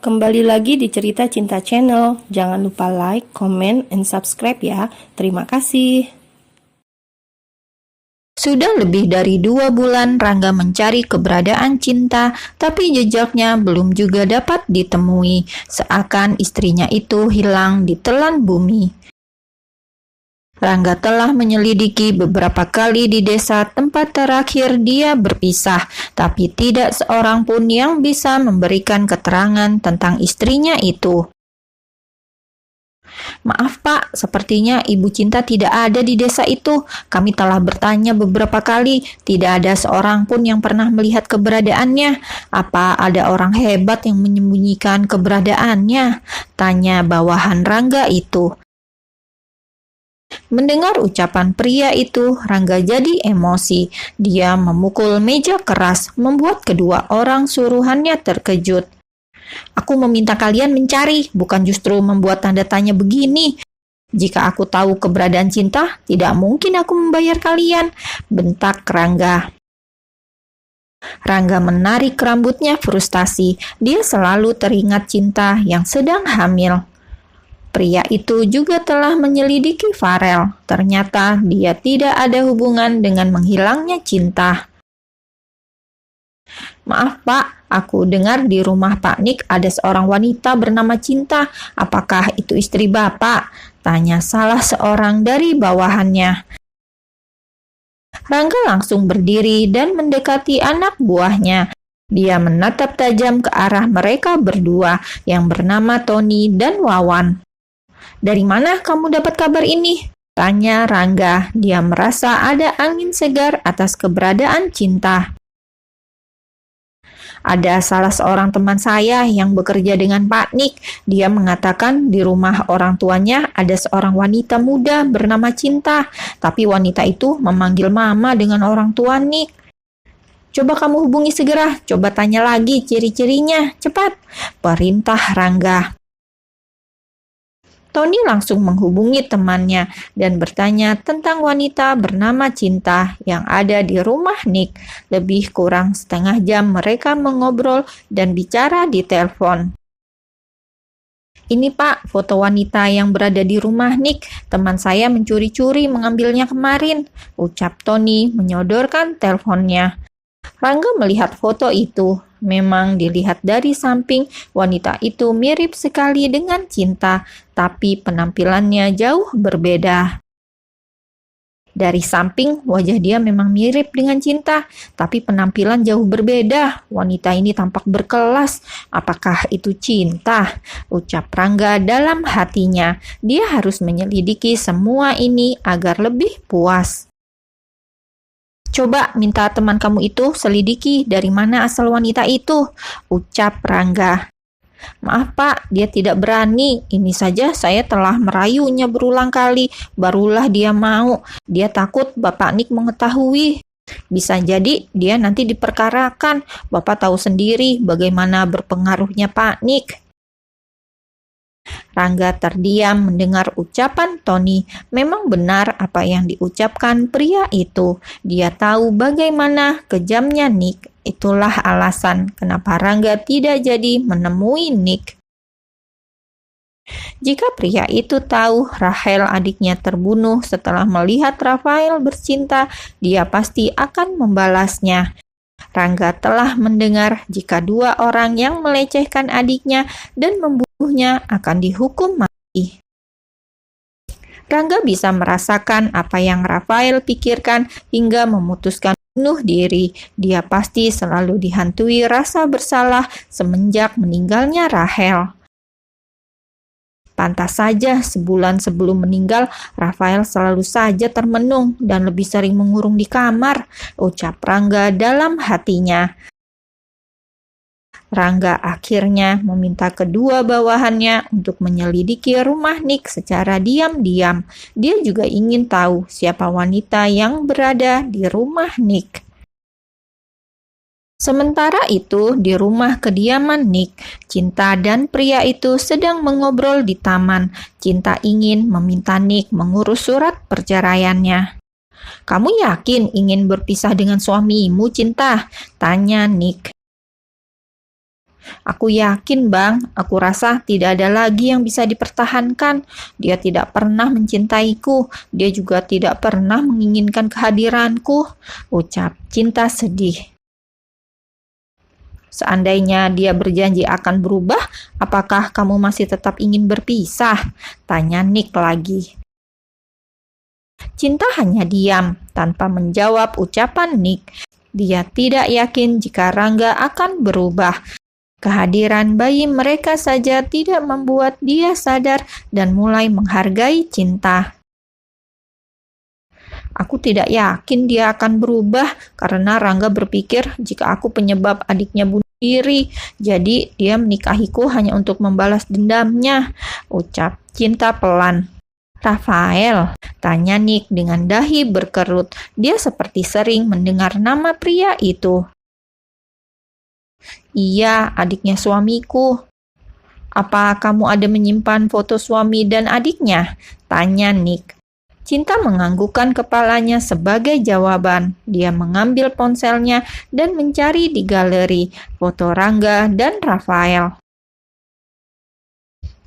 Kembali lagi di Cerita Cinta Channel. Jangan lupa like, comment, and subscribe ya. Terima kasih. Sudah lebih dari 2 bulan Rangga mencari keberadaan Cinta, tapi jejaknya belum juga dapat ditemui, seakan istrinya itu hilang di telan bumi. Rangga telah menyelidiki beberapa kali di desa tempat terakhir dia berpisah, tapi tidak seorang pun yang bisa memberikan keterangan tentang istrinya itu. Maaf Pak, sepertinya Ibu Cinta tidak ada di desa itu. Kami telah bertanya beberapa kali, tidak ada seorang pun yang pernah melihat keberadaannya. Apa ada orang hebat yang menyembunyikan keberadaannya? Tanya bawahan Rangga itu. Mendengar ucapan pria itu, Rangga jadi emosi. Dia memukul meja keras, membuat kedua orang suruhannya terkejut. Aku meminta kalian mencari, bukan justru membuat tanda tanya begini. Jika aku tahu keberadaan Cinta, tidak mungkin aku membayar kalian, bentak Rangga. Rangga menarik rambutnya frustasi. Dia selalu teringat Cinta yang sedang hamil. Pria itu juga telah menyelidiki Farel. Ternyata dia tidak ada hubungan dengan menghilangnya Cinta. Maaf Pak, aku dengar di rumah Pak Nik ada seorang wanita bernama Cinta. Apakah itu istri Bapak? Tanya salah seorang dari bawahannya. Rangga langsung berdiri dan mendekati anak buahnya. Dia menatap tajam ke arah mereka berdua yang bernama Tony dan Wawan. Dari mana kamu dapat kabar ini? Tanya Rangga. Dia merasa ada angin segar atas keberadaan Cinta. Ada salah seorang teman saya yang bekerja dengan Pak Nik. Dia mengatakan di rumah orang tuanya ada seorang wanita muda bernama Cinta. Tapi wanita itu memanggil mama dengan orang tua Nik. Coba kamu hubungi segera. Coba tanya lagi ciri-cirinya. Cepat, perintah Rangga. Tony langsung menghubungi temannya dan bertanya tentang wanita bernama Cinta yang ada di rumah Nick. Lebih kurang setengah jam mereka mengobrol dan bicara di telepon. Ini Pak, foto wanita yang berada di rumah Nick. Teman saya mencuri-curi mengambilnya kemarin, ucap Tony menyodorkan teleponnya. Rangga melihat foto itu. Memang dilihat dari samping, wanita itu mirip sekali dengan Cinta, tapi penampilannya jauh berbeda. Dari samping, wajah dia memang mirip dengan Cinta, tapi penampilan jauh berbeda. Wanita ini tampak berkelas. Apakah itu Cinta? Ucap Rangga dalam hatinya. Dia harus menyelidiki semua ini agar lebih puas. Coba minta teman kamu itu selidiki dari mana asal wanita itu, ucap Rangga. Maaf Pak, dia tidak berani. Ini saja saya telah merayunya berulang kali, barulah dia mau. Dia takut Bapak Nik mengetahui. Bisa jadi dia nanti diperkarakan. Bapak tahu sendiri bagaimana berpengaruhnya Pak Nik. Rangga terdiam mendengar ucapan Tony. Memang benar apa yang diucapkan pria itu. Dia tahu bagaimana kejamnya Nick. Itulah alasan kenapa Rangga tidak jadi menemui Nick. Jika pria itu tahu Rachel adiknya terbunuh setelah melihat Rafael bercinta, dia pasti akan membalasnya. Rangga telah mendengar jika 2 orang yang melecehkan adiknya dan membunuhnya akan dihukum mati. Rangga bisa merasakan apa yang Rafael pikirkan hingga memutuskan bunuh diri. Dia pasti selalu dihantui rasa bersalah semenjak meninggalnya Rachel. Pantas saja sebulan sebelum meninggal, Rafael selalu saja termenung dan lebih sering mengurung di kamar, ucap Rangga dalam hatinya. Rangga akhirnya meminta kedua bawahannya untuk menyelidiki rumah Nick secara diam-diam. Dia juga ingin tahu siapa wanita yang berada di rumah Nick. Sementara itu, di rumah kediaman Nick, Cinta dan pria itu sedang mengobrol di taman. Cinta ingin meminta Nick mengurus surat perceraiannya. Kamu yakin ingin berpisah dengan suamimu, Cinta? Tanya Nick. Aku yakin, Bang. Aku rasa tidak ada lagi yang bisa dipertahankan. Dia tidak pernah mencintaiku. Dia juga tidak pernah menginginkan kehadiranku, ucap Cinta sedih. Seandainya dia berjanji akan berubah, apakah kamu masih tetap ingin berpisah? Tanya Nick lagi. Cinta hanya diam, tanpa menjawab ucapan Nick. Dia tidak yakin jika Rangga akan berubah. Kehadiran bayi mereka saja tidak membuat dia sadar dan mulai menghargai Cinta. Aku tidak yakin dia akan berubah karena Rangga berpikir jika aku penyebab adiknya bunuh diri, jadi dia menikahiku hanya untuk membalas dendamnya, ucap Cinta pelan. Rafael, tanya Nick dengan dahi berkerut. Dia seperti sering mendengar nama pria itu. Iya, adiknya suamiku. Apa kamu ada menyimpan foto suami dan adiknya? Tanya Nick. Cinta menganggukkan kepalanya sebagai jawaban. Dia mengambil ponselnya dan mencari di galeri foto Rangga dan Rafael.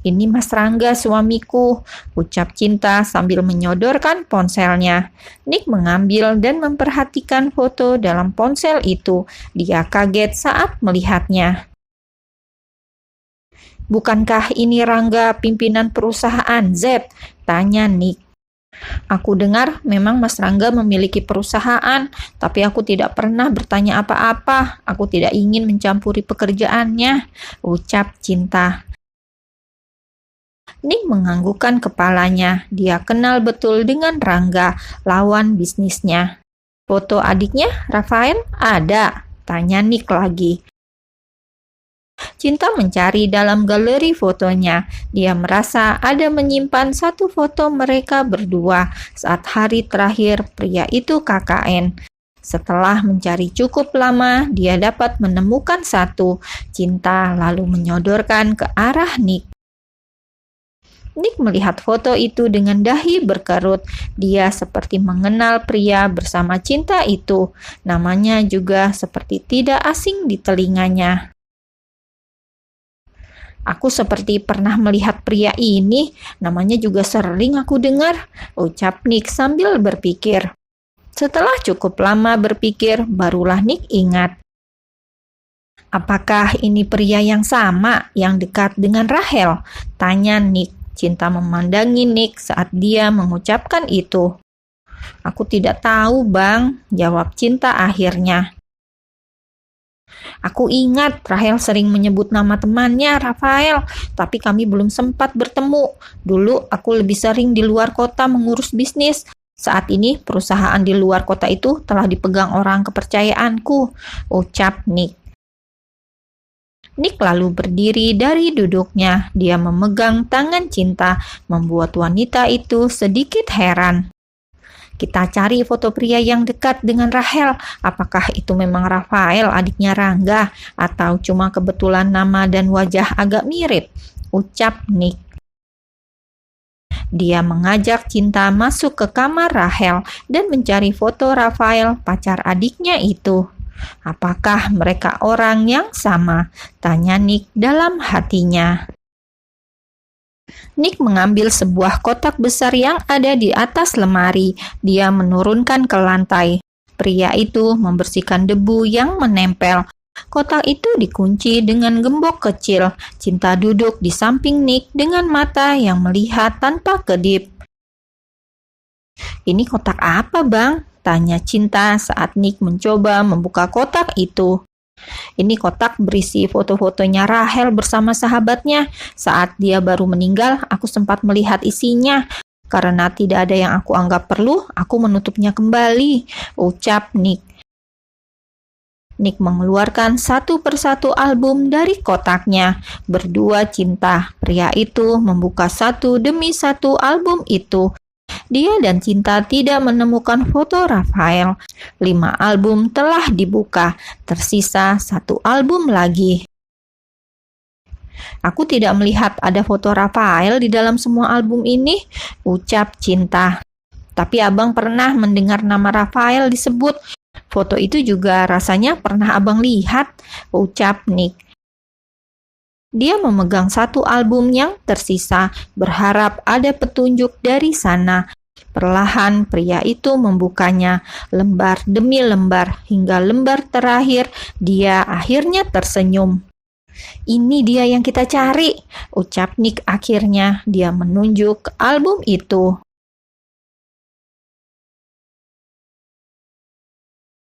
Ini Mas Rangga suamiku, ucap Cinta sambil menyodorkan ponselnya. Nick mengambil dan memperhatikan foto dalam ponsel itu. Dia kaget saat melihatnya. Bukankah ini Rangga pimpinan perusahaan Z? Tanya Nick. Aku dengar memang Mas Rangga memiliki perusahaan, tapi aku tidak pernah bertanya apa-apa. Aku tidak ingin mencampuri pekerjaannya, ucap Cinta. Nick menganggukkan kepalanya. Dia kenal betul dengan Rangga, lawan bisnisnya. Foto adiknya, Rafael, ada? Tanya Nick lagi. Cinta mencari dalam galeri fotonya. Dia merasa ada menyimpan satu foto mereka berdua saat hari terakhir pria itu KKN. Setelah mencari cukup lama, dia dapat menemukan satu. Cinta lalu menyodorkan ke arah Nick. Nick melihat foto itu dengan dahi berkerut. Dia seperti mengenal pria bersama Cinta itu. Namanya juga seperti tidak asing di telinganya. Aku seperti pernah melihat pria ini. Namanya juga sering aku dengar, ucap Nick sambil berpikir. Setelah cukup lama berpikir, barulah Nick ingat. Apakah ini pria yang sama, yang dekat dengan Rahel? Tanya Nick. Cinta memandangi Nick saat dia mengucapkan itu. Aku tidak tahu, Bang, jawab Cinta akhirnya. Aku ingat Rahel sering menyebut nama temannya, Rafael, tapi kami belum sempat bertemu. Dulu aku lebih sering di luar kota mengurus bisnis. Saat ini perusahaan di luar kota itu telah dipegang orang kepercayaanku, ucap Nick. Nick lalu berdiri dari duduknya. Dia memegang tangan Cinta, membuat wanita itu sedikit heran. Kita cari foto pria yang dekat dengan Rahel. Apakah itu memang Rafael, adiknya Rangga, atau cuma kebetulan nama dan wajah agak mirip? Ucap Nick. Dia mengajak Cinta masuk ke kamar Rahel dan mencari foto Rafael, pacar adiknya itu. Apakah mereka orang yang sama? Tanya Nick dalam hatinya. Nick mengambil sebuah kotak besar yang ada di atas lemari. Dia menurunkan ke lantai. Pria itu membersihkan debu yang menempel. Kotak itu dikunci dengan gembok kecil. Cinta duduk di samping Nick dengan mata yang melihat tanpa kedip. Ini kotak apa, Bang? Tanya Cinta saat Nick mencoba membuka kotak itu. Ini kotak berisi foto-fotonya Rahel bersama sahabatnya. Saat dia baru meninggal, aku sempat melihat isinya. Karena tidak ada yang aku anggap perlu, aku menutupnya kembali, ucap Nick. Nick mengeluarkan satu persatu album dari kotaknya. Berdua Cinta. Pria itu membuka satu demi satu album itu. Dia dan Cinta tidak menemukan foto Rafael. 5 album telah dibuka, tersisa 1 album lagi. Aku tidak melihat ada foto Rafael di dalam semua album ini, ucap Cinta. Tapi abang pernah mendengar nama Rafael disebut. Foto itu juga rasanya pernah abang lihat, ucap Nick. Dia memegang satu album yang tersisa, berharap ada petunjuk dari sana. Perlahan pria itu membukanya, lembar demi lembar, hingga lembar terakhir dia akhirnya tersenyum. "Ini dia yang kita cari," ucap Nick akhirnya. Dia menunjuk ke album itu.